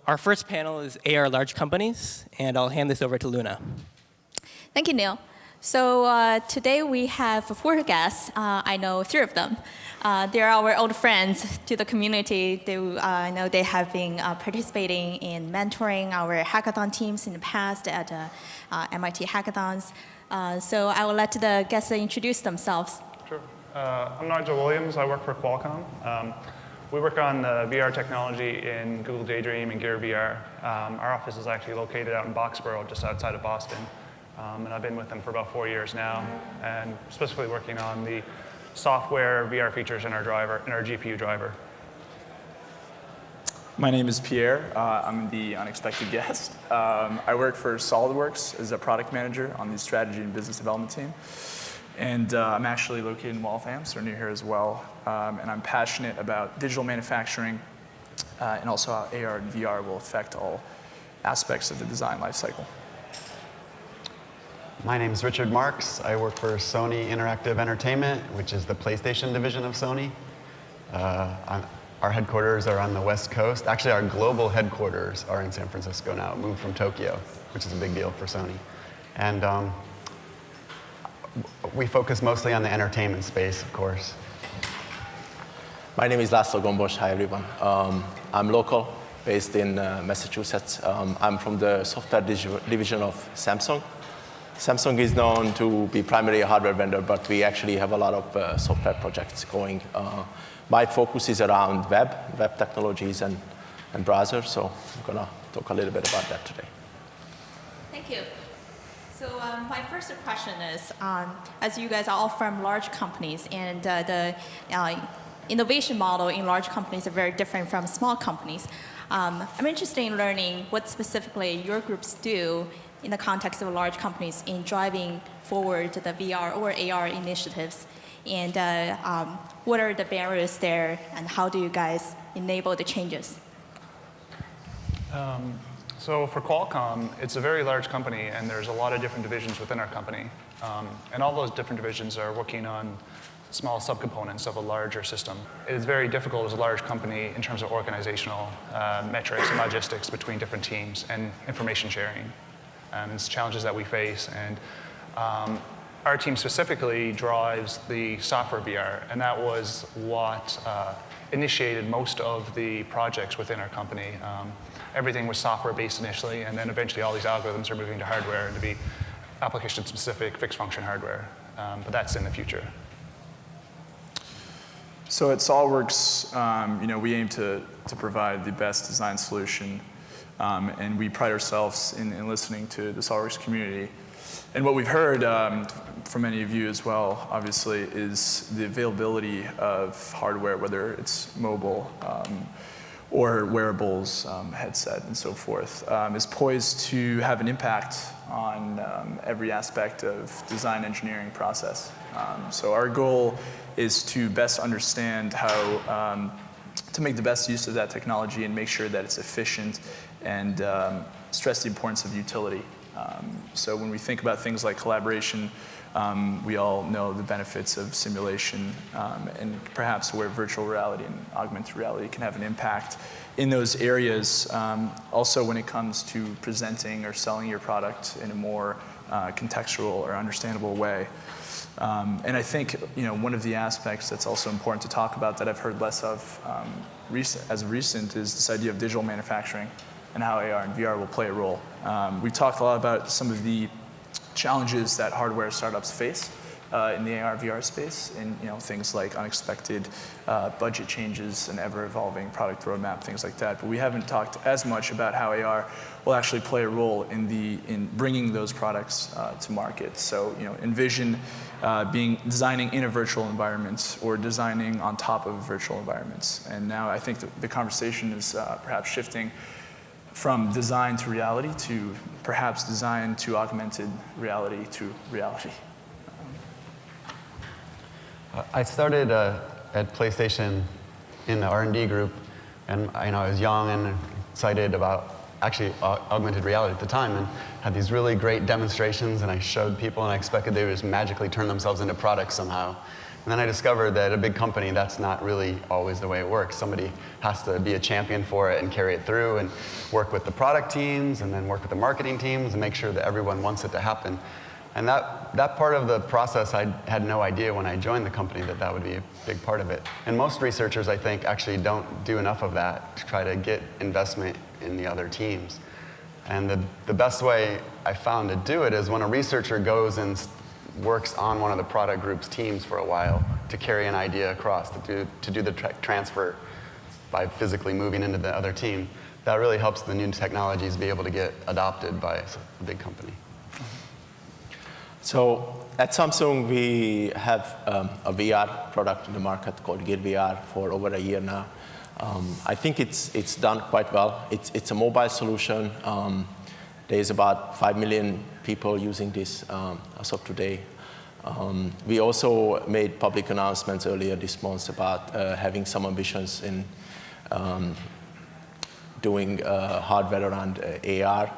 our first panel is AR large companies, and I'll hand this over to Luna. Thank you, Neil. So today we have 4 guests. I know 3 of them. They're our old friends to the community. I know they have been participating in mentoring our hackathon teams in the past at MIT hackathons. So I will let the guests introduce themselves. Sure. I'm Nigel Williams. I work for Qualcomm. We work on VR technology in Google Daydream and Gear VR. Our office is actually located out in Boxborough, just outside of Boston. And I've been with them for about 4 years now, and specifically working on the software VR features in our GPU driver. My name is Pierre. I'm the unexpected guest. I work for SolidWorks as a product manager on the strategy and business development team. And I'm actually located in Waltham, so near here as well. And I'm passionate about digital manufacturing and also how AR and VR will affect all aspects of the design lifecycle. My name is Richard Marks. I work for Sony Interactive Entertainment, which is the PlayStation division of Sony. Our headquarters are on the West Coast. Actually, our global headquarters are in San Francisco now, moved from Tokyo, which is a big deal for Sony. And we focus mostly on the entertainment space, of course. My name is László Gombos. Hi, everyone. I'm local, based in Massachusetts. I'm from the software division of Samsung. Samsung is known to be primarily a hardware vendor, but we actually have a lot of software projects going. My focus is around web technologies and browsers, so I'm going to talk a little bit about that today. Thank you. So my first question is, as you guys are all from large companies, and the innovation model in large companies are very different from small companies, I'm interested in learning what specifically your groups do in the context of large companies in driving forward the VR or AR initiatives, and what are the barriers there, and how do you guys enable the changes? So for Qualcomm, it's a very large company, and there's a lot of different divisions within our company. And all those different divisions are working on small subcomponents of a larger system. It is very difficult as a large company in terms of organizational metrics and logistics between different teams and information sharing. It's challenges that we face, and our team specifically drives the software VR, and that was what initiated most of the projects within our company. Everything was software-based initially, and then eventually all these algorithms are moving to hardware and to be application-specific, fixed-function hardware. But that's in the future. So at SolidWorks, we aim to provide the best design solution. And we pride ourselves in listening to the SolidWorks community. And what we've heard from many of you as well, obviously, is the availability of hardware, whether it's mobile or wearables, headset, and so forth, is poised to have an impact on every aspect of design engineering process. So our goal is to best understand how to make the best use of that technology and make sure that it's efficient and stress the importance of utility. So when we think about things like collaboration, we all know the benefits of simulation and perhaps where virtual reality and augmented reality can have an impact in those areas. Also when it comes to presenting or selling your product in a more contextual or understandable way. And I think one of the aspects that's also important to talk about that I've heard less of as of recent is this idea of digital manufacturing and how AR and VR will play a role. We've talked a lot about some of the challenges that hardware startups face in the AR VR space, and things like unexpected budget changes and ever-evolving product roadmap, things like that. But we haven't talked as much about how AR will actually play a role in bringing those products to market. So envision designing in a virtual environment or designing on top of virtual environments. And now I think the conversation is perhaps shifting from design to reality to perhaps design to augmented reality to reality. I started at PlayStation in the R&D group, and I was young and excited about actually augmented reality at the time, and had these really great demonstrations, and I showed people, and I expected they would just magically turn themselves into products somehow. And then I discovered that at a big company, that's not really always the way it works. Somebody has to be a champion for it and carry it through and work with the product teams and then work with the marketing teams and make sure that everyone wants it to happen. And that part of the process, I had no idea when I joined the company that would be a big part of it. And most researchers, I think, actually don't do enough of that to try to get investment in the other teams. And the best way I found to do it is when a researcher goes and works on one of the product group's teams for a while to carry an idea across, to do the transfer by physically moving into the other team. That really helps the new technologies be able to get adopted by a big company. So at Samsung, we have a VR product in the market called Gear VR for over a year now. I think it's done quite well. It's a mobile solution. There's about 5 million people using this as of today. We also made public announcements earlier this month about having some ambitions in doing hardware around AR.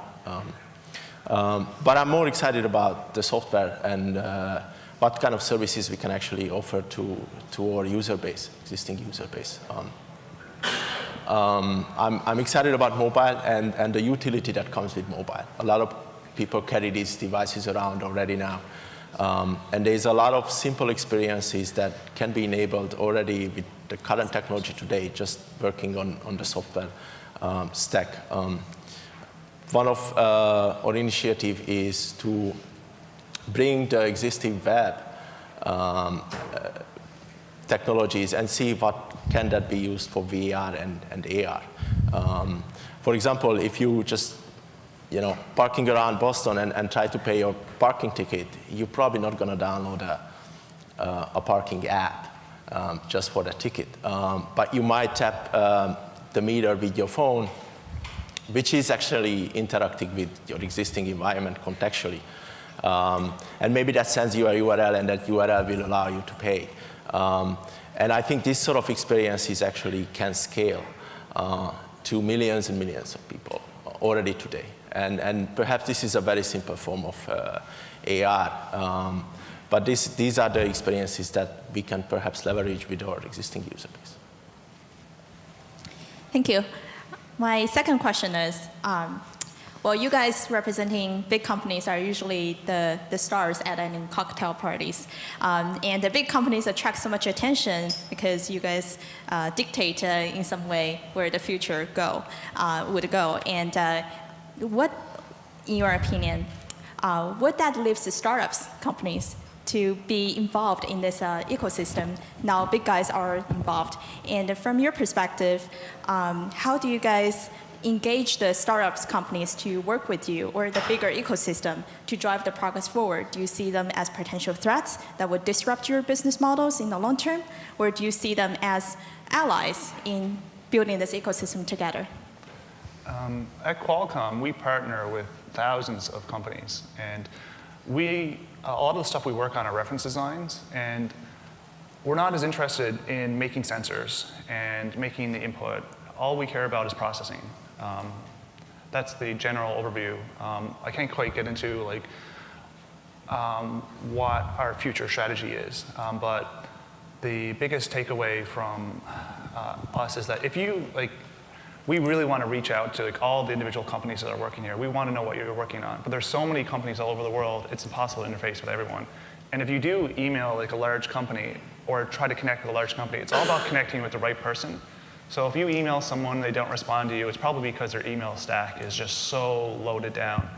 But I'm more excited about the software and what kind of services we can actually offer to our user base, existing user base. I'm excited about mobile and the utility that comes with mobile. A lot of people carry these devices around already now. And there's a lot of simple experiences that can be enabled already with the current technology today, just working on the software stack. One of our initiative is to bring the existing web technologies and see what can that be used for VR and AR. For example, if you just parking around Boston and try to pay your parking ticket, you're probably not going to download a parking app just for the ticket. But you might tap the meter with your phone, which is actually interacting with your existing environment contextually. And maybe that sends you a URL, and that URL will allow you to pay. And I think this sort of experiences actually can scale to millions and millions of people already today. And perhaps this is a very simple form of AR. But these are the experiences that we can perhaps leverage with our existing user base. Thank you. My second question is, well, you guys representing big companies are usually the stars at any cocktail parties. And the big companies attract so much attention because you guys dictate in some way where the future would go. And what, in your opinion, what that leaves the startups companies to be involved in this ecosystem? Now big guys are involved. And from your perspective, how do you guys engage the startups companies to work with you or the bigger ecosystem to drive the progress forward? Do you see them as potential threats that would disrupt your business models in the long term? Or do you see them as allies in building this ecosystem together? At Qualcomm, we partner with thousands of companies. And a lot of the stuff we work on are reference designs. And we're not as interested in making sensors and making the input. All we care about is processing. That's the general overview. I can't quite get into what our future strategy is, but the biggest takeaway from us is that if we really want to reach out to all the individual companies that are working here. We want to know what you're working on. But there's so many companies all over the world, it's impossible to interface with everyone. And if you do email a large company or try to connect with a large company, it's all about connecting with the right person. So if you email someone and they don't respond to you, it's probably because their email stack is just so loaded down.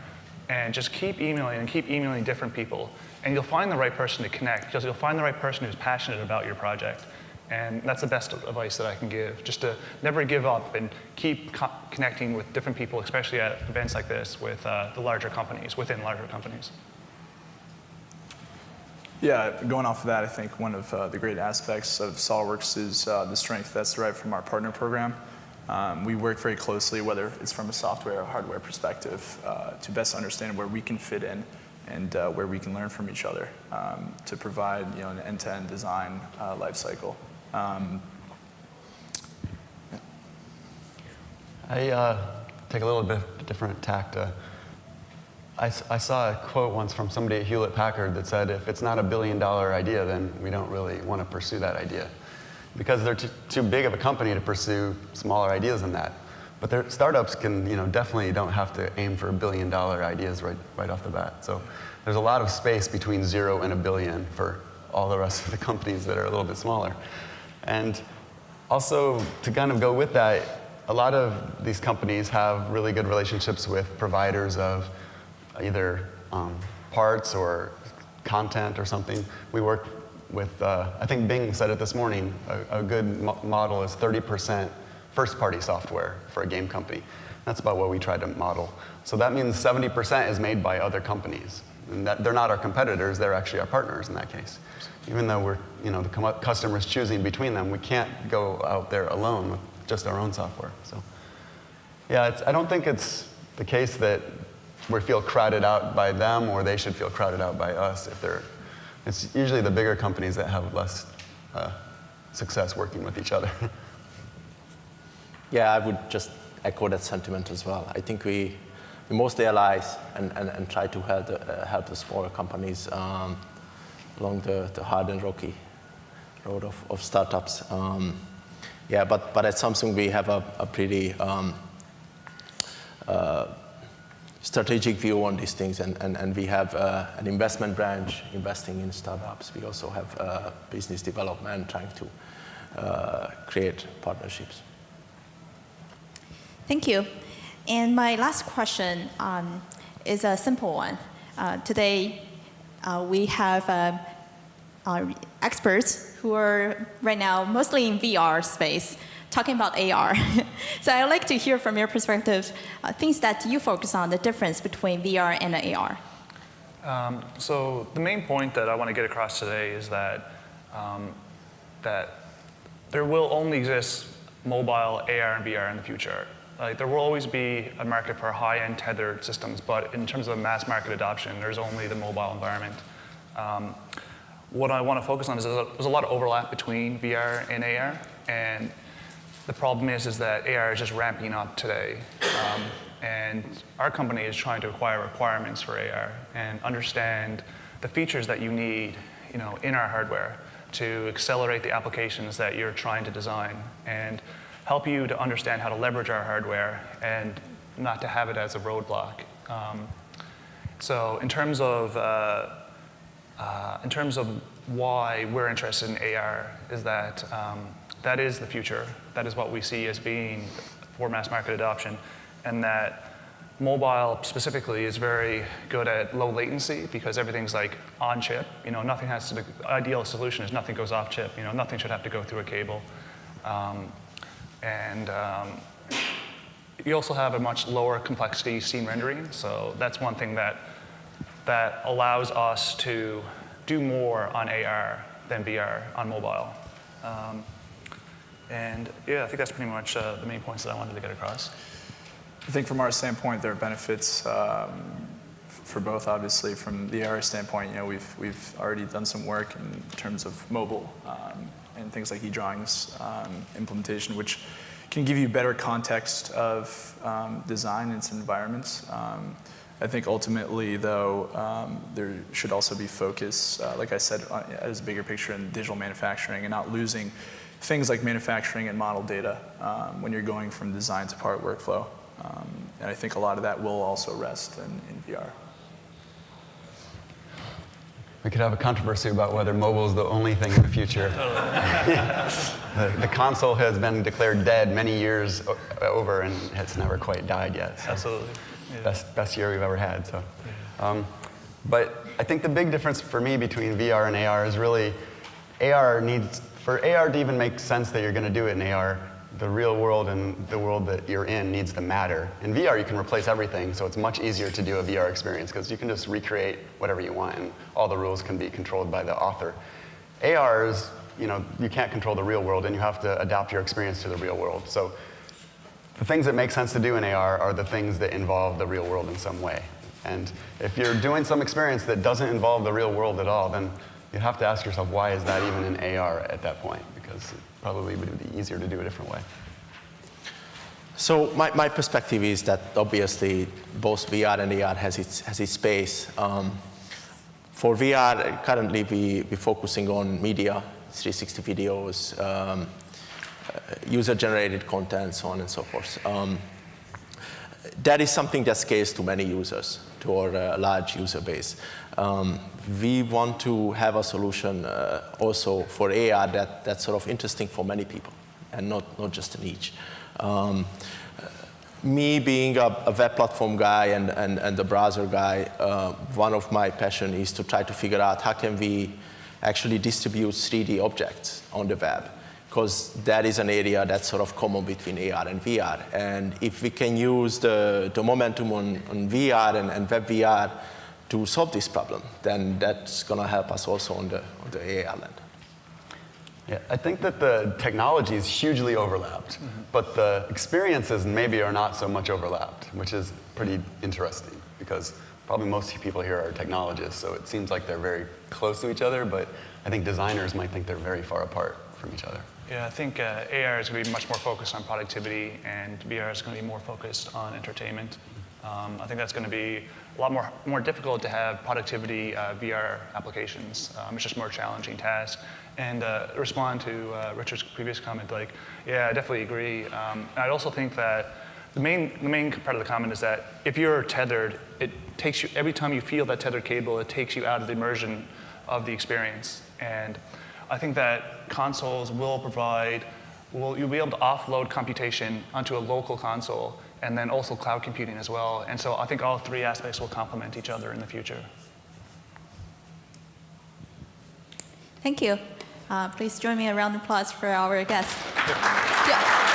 And just keep emailing and keep emailing different people. And you'll find the right person to connect, because you'll find the right person who's passionate about your project. And that's the best advice that I can give, just to never give up and keep connecting with different people, especially at events like this with the larger companies, within larger companies. Yeah, going off of that, I think one of the great aspects of SolidWorks is the strength that's derived from our partner program. We work very closely, whether it's from a software or hardware perspective, to best understand where we can fit in and where we can learn from each other to provide an end-to-end design life cycle. I take a little bit different tact. I saw a quote once from somebody at Hewlett-Packard that said, if it's not $1 billion idea, then we don't really want to pursue that idea. Because they're too big of a company to pursue smaller ideas than that. But startups can, definitely don't have to aim for $1 billion ideas right off the bat. So there's a lot of space between 0 and $1 billion for all the rest of the companies that are a little bit smaller. And also, to kind of go with that, a lot of these companies have really good relationships with providers of either parts or content or something. We work with, I think Bing said it this morning, a good model is 30% first-party software for a game company. That's about what we try to model. So that means 70% is made by other companies. And they're not our competitors, they're actually our partners in that case. Even though we're, the customer's choosing between them, we can't go out there alone with just our own software. So yeah, I don't think it's the case that we feel crowded out by them or they should feel crowded out by us. It's usually the bigger companies that have less success working with each other. Yeah, I would just echo that sentiment as well. I think we mostly allies and try to help the smaller companies along the hard and rocky road of startups. Yeah, but at Samsung we have a pretty strategic view on these things, and we have an investment branch investing in startups. We also have business development trying to create partnerships. Thank you. And my last question is a simple one. Today, we have experts who are right now mostly in VR space, talking about AR. So I'd like to hear from your perspective things that you focus on, the difference between VR and AR. So the main point that I want to get across today is that there will only exist mobile AR and VR in the future. There will always be a market for high-end tethered systems, but in terms of mass market adoption, there's only the mobile environment. What I want to focus on is there's a lot of overlap between VR and AR, and the problem is that AR is just ramping up today. And our company is trying to acquire requirements for AR and understand the features that you need, in our hardware to accelerate the applications that you're trying to design and help you to understand how to leverage our hardware and not to have it as a roadblock. So in terms of why we're interested in AR is that that is the future. That is what we see as being for mass market adoption, and that mobile specifically is very good at low latency because everything's on chip. Nothing has to. The ideal solution is nothing goes off chip. Nothing should have to go through a cable. And you also have a much lower complexity scene rendering, so that's one thing that allows us to do more on AR than VR on mobile. And yeah, I think that's pretty much the main points that I wanted to get across. I think from our standpoint, there are benefits for both. Obviously, from the AR standpoint, we've already done some work in terms of mobile and things like e-drawings implementation, which can give you better context of design and its environments. I think ultimately, though, there should also be focus, like I said, as a bigger picture in digital manufacturing and not losing things like manufacturing and model data when you're going from design to part workflow. And I think a lot of that will also rest in VR. We could have a controversy about whether mobile is the only thing in the future. The console has been declared dead many years over, and it's never quite died yet. So Absolutely. Yeah. Best year we've ever had. So, but I think the big difference for me between VR and AR is really for AR to even make sense that you're going to do it in AR, the real world and the world that you're in needs to matter. In VR, you can replace everything, so it's much easier to do a VR experience because you can just recreate whatever you want, and all the rules can be controlled by the author. AR is, you can't control the real world, and you have to adapt your experience to the real world. So the things that make sense to do in AR are the things that involve the real world in some way. And if you're doing some experience that doesn't involve the real world at all, then you have to ask yourself, why is that even in AR at that point? Because it probably would be easier to do a different way. So my perspective is that obviously both VR and AR has its space. For VR, currently we're focusing on media, 360 videos, user-generated content, so on and so forth. That is something that scales to many users, to our large user base. We want to have a solution also for AR that's sort of interesting for many people and not just a niche. Me being a web platform guy and the browser guy, one of my passion is to try to figure out how can we actually distribute 3D objects on the web, because that is an area that's sort of common between AR and VR. And if we can use the momentum on VR and web VR to solve this problem, then that's going to help us also on the AR land. Yeah, I think that the technology is hugely overlapped, but the experiences maybe are not so much overlapped, which is pretty interesting because probably most people here are technologists, so it seems like they're very close to each other, but I think designers might think they're very far apart from each other. Yeah, I think AR is going to be much more focused on productivity, and VR is going to be more focused on entertainment. I think that's going to be a lot more difficult to have productivity VR applications. It's just a more challenging task. And respond to Richard's previous comment, like, yeah, I definitely agree. And I also think that the main part of the comment is that if you're tethered, it takes you, every time you feel that tethered cable, it takes you out of the immersion of the experience. And I think that consoles will provide, you'll be able to offload computation onto a local console, and then also cloud computing as well. And so I think all three aspects will complement each other in the future. Thank you. Please join me in a round of applause for our guest. Yeah.